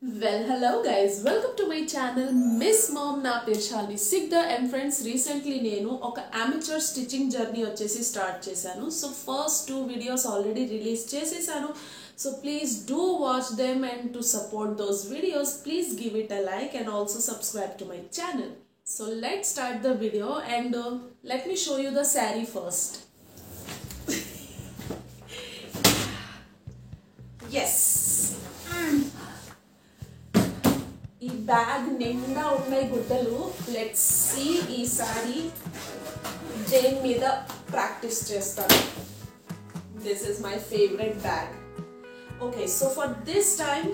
Well, hello guys. Welcome to my channel Miss Mom na Pirshalni Sigda and friends. Recently నేను ఒక amateur stitching journey వచ్చేసి start చేశాను. So first two videos already release చేసేసాను. So please do watch them, and to support those videos please give it a like and also subscribe to my channel. So let's start the video, and let me show you the saree first. Yes. ఈ bag నిండా ఉన్నాయి గుడ్డలు. Let's see ఈసారి జైన్ మీద practice చేస్తాను. This is my favourite bag. Okay, so for this time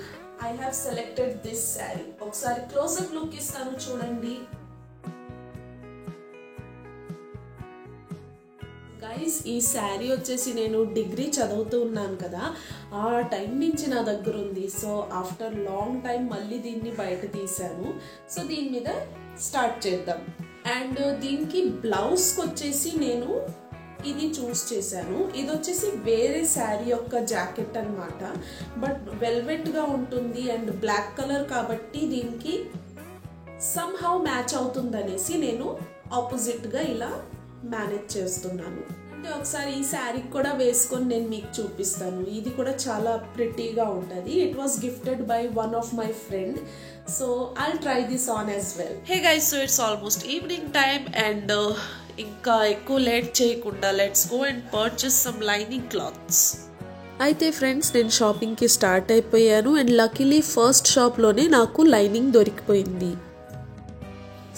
I have selected this sari. ఒకసారి closeup look ఇస్తాను చూడండి. గైస్, ఈ శారీ వచ్చేసి నేను డిగ్రీ చదువుతూ ఉన్నాను కదా, ఆ టైం నుంచి నా దగ్గర ఉంది. సో ఆఫ్టర్ లాంగ్ టైం మళ్ళీ దీన్ని బయట తీసాను. సో దీని మీద స్టార్ట్ చేద్దాం. అండ్ దీనికి బ్లౌజ్కి వచ్చేసి నేను ఇది చూస్ చేశాను. ఇది వచ్చేసి వేరే శారీ యొక్క జాకెట్ అన్నమాట, బట్ వెల్వెట్గా ఉంటుంది అండ్ బ్లాక్ కలర్ కాబట్టి దీనికి సమ్హౌ మ్యాచ్ అవుతుందనేసి నేను ఆపోజిట్గా ఇలా మేనేజ్ చేస్తున్నాను. అంటే ఒకసారి ఈ శారీ కూడా వేసుకొని నేను మీకు చూపిస్తాను. ఇది కూడా చాలా ప్రిటీగా ఉంటుంది. It was gifted by one of my friend. So I'll try this on as well. Hey guys, so it's almost evening time and ఇంకా ఎక్కువ లేట్ చేయకుండా let's go and purchase some lining clothes. అయితే friends, నేను షాపింగ్కి start అయిపోయాను and luckily first షాప్లోనే నాకు lining దొరికిపోయింది.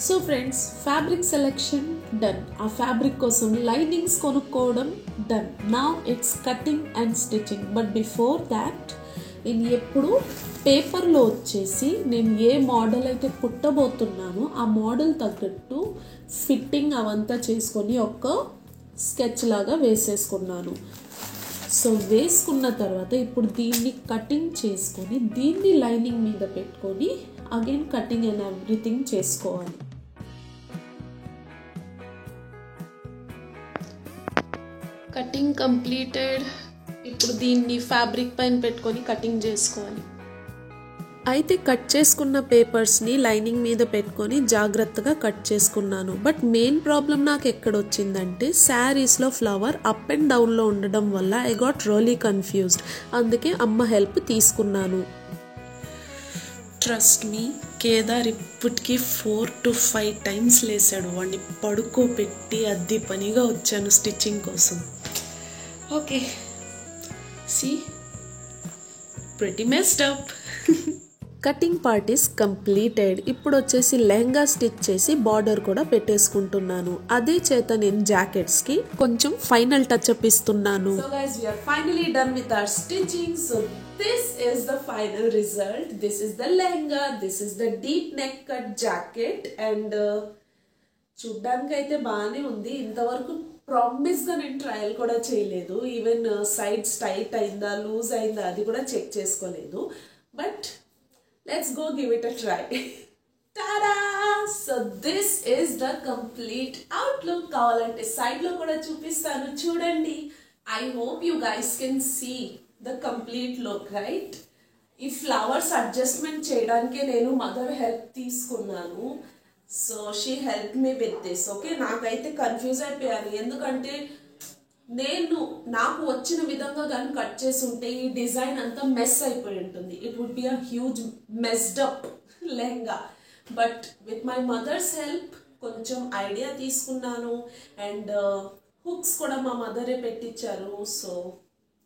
So friends, fabric selection done. ఆ ఫ్యాబ్రిక్ కోసం లైనింగ్స్ కొనుక్కోవడం done. Now it's cutting and stitching. But before that నేను ఎప్పుడు పేపర్లో వచ్చేసి నేను ఏ మోడల్ అయితే కుట్టబోతున్నానో ఆ మోడల్ తగ్గట్టు ఫిట్టింగ్ అవంతా చేసుకొని ఒక స్కెచ్ లాగా వేసేసుకున్నాను. సో వేసుకున్న తర్వాత ఇప్పుడు దీన్ని కటింగ్ చేసుకొని దీన్ని లైనింగ్ మీద పెట్టుకొని అగైన్ కటింగ్ అండ్ ఎవ్రీథింగ్ చేసుకోవాలి. Cutting completed. ఇప్పుడు దీన్ని ఫ్యాబ్రిక్ పైన పెట్టుకొని కటింగ్ చేసుకోవాలి. అయితే కట్ చేసుకున్న పేపర్స్ని లైనింగ్ మీద పెట్టుకొని జాగ్రత్తగా కట్ చేసుకున్నాను. బట్ మెయిన్ ప్రాబ్లం నాకు ఎక్కడ వచ్చిందంటే శారీస్లో ఫ్లవర్ అప్ అండ్ డౌన్లో ఉండడం వల్ల ఐ గాట్ రియలీ కన్ఫ్యూజ్డ్. అందుకే అమ్మ హెల్ప్ తీసుకున్నాను. ట్రస్ట్ మీ, కేదార్ ఇప్పటికీ 4 to 5 times లేసాడు. వాడిని పడుకోబెట్టి అద్దె పనిగా వచ్చాను స్టిచ్చింగ్ కోసం. Okay, see pretty messed up. Cutting part is completed. ఇప్పుడు వచ్చేసి లెహంగా స్టిచ్ చేసి బార్డర్ కూడా పెట్టేసుకుంటున్నాను. అదే చేత నేను జాకెట్స్కి కొంచెం ఫైనల్ టచ్ అప్ ఇస్తున్నాను. So guys, we are finally done with our stitching. So this is the final result. This is the lehenga. This is the deep neck cut jacket. And చూడ్డానికి అయితే బాగానే ఉంది. ఇంతవరకు ప్రామిస్గా నేను ట్రయల్ కూడా చేయలేదు. Even sides tight అయిందా loose అయిందా అది కూడా చెక్ చేసుకోలేదు. But let's go give it a try. Tada! So this is the complete outlook. కావాలంటే సైడ్ లో కూడా చూపిస్తాను చూడండి. I hope you guys can see the complete look, right? ఈ ఫ్లవర్స్ అడ్జస్ట్మెంట్ చేయడానికి నేను మదర్ హెల్ప్ తీసుకున్నాను. So she help me with this. Okay, నాకైతే కన్ఫ్యూజ్ అయిపోయాను. ఎందుకంటే నాకు వచ్చిన విధంగా కానీ కట్ చేసి ఉంటే ఈ డిజైన్ అంతా మెస్ అయిపోయి ఉంటుంది. It would be a huge messed up lehenga. But with my mother's help కొంచెం ఐడియా తీసుకున్నాను అండ్ హుక్స్ కూడా మా మదరే పెట్టించారు. So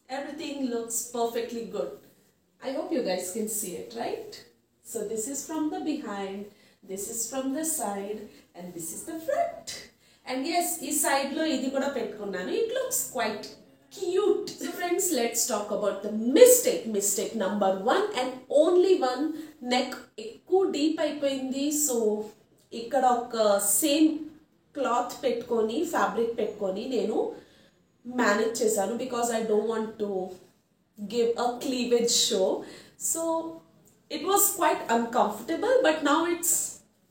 everything looks perfectly good. I hope you guys can see it, right? So this is from the behind, this is from the side and this is the front. And yes, ఈ side లో ఇది కూడా పెట్టుకున్నాను. It looks quite cute. So friends, let's talk about the mistake number 1 and only 1. Neck ఎక్కువ deep అయిపోయింది. So ఇక్కడ ఒక same cloth పెట్టుకొని ఫ్యాబ్రిక్ పెట్టుకొని నేను మేనేజ్ చేశాను. Because I don't want to give a cleavage show. So it was quite uncomfortable, but now it's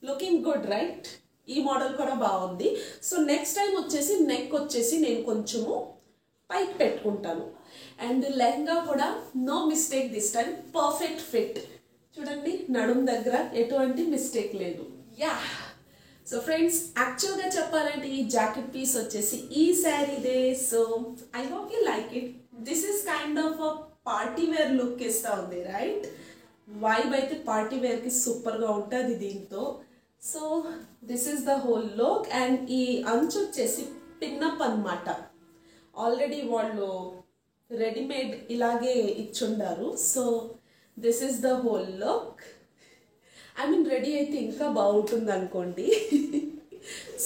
looking good, right? ఈ model కూడా బాగుంది. సో నెక్స్ట్ టైం వచ్చేసి నెక్ వచ్చేసి నేను కొంచెము పైకి పెట్టుకుంటాను. అండ్ లెహంగా కూడా no mistake this time, perfect fit. చూడండి, నడుం దగ్గర ఎటువంటి మిస్టేక్ లేదు. యా, సో ఫ్రెండ్స్, యాక్చువల్గా చెప్పాలంటే ఈ జాకెట్ పీస్ వచ్చేసి ఈ శారీదే. So I hope you like it. This is kind of a party wear look ఇస్తూ ఉంది, రైట్? వైబ్ అయితే పార్టీ వేర్కి సూపర్గా ఉంటుంది దీంతో. So this is the whole look. And ఈ అంచు వచ్చేసి పిన్నప్ అన్నమాట. ఆల్రెడీ వాళ్ళు రెడీమేడ్ ఇలాగే ఇచ్చుండారు. So this is the whole look. I mean ready అయితే ఇంకా బాగుంటుంది అనుకోండి.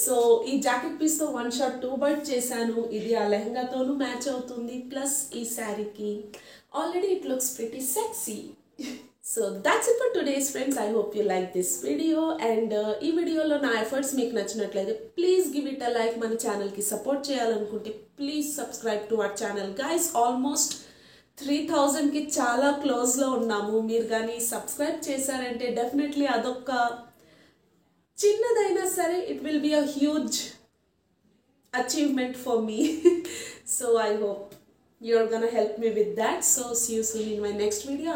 సో ఈ జాకెట్ పీస్తో 1 షాట్ 2 బర్డ్ చేశాను. ఇది ఆ లెహంగాతోనూ మ్యాచ్ అవుతుంది, ప్లస్ ఈ శారీకి already it looks pretty sexy. So that's it for today's friends. I hope you like this video. And ఈ వీడియోలో నా ఎఫర్ట్స్ మీకు నచ్చినట్లయితే please give it a like. మన ఛానల్కి సపోర్ట్ చేయాలనుకుంటే please subscribe to our channel. Guys, almost 3000కి చాలా క్లోజ్లో ఉన్నాము. మీరు కానీ సబ్స్క్రైబ్ చేశారంటే డెఫినెట్లీ అదొక చిన్నదైనా సరే it will be a huge achievement for me. So I hope you're gonna help me with that. So see you soon in my next video.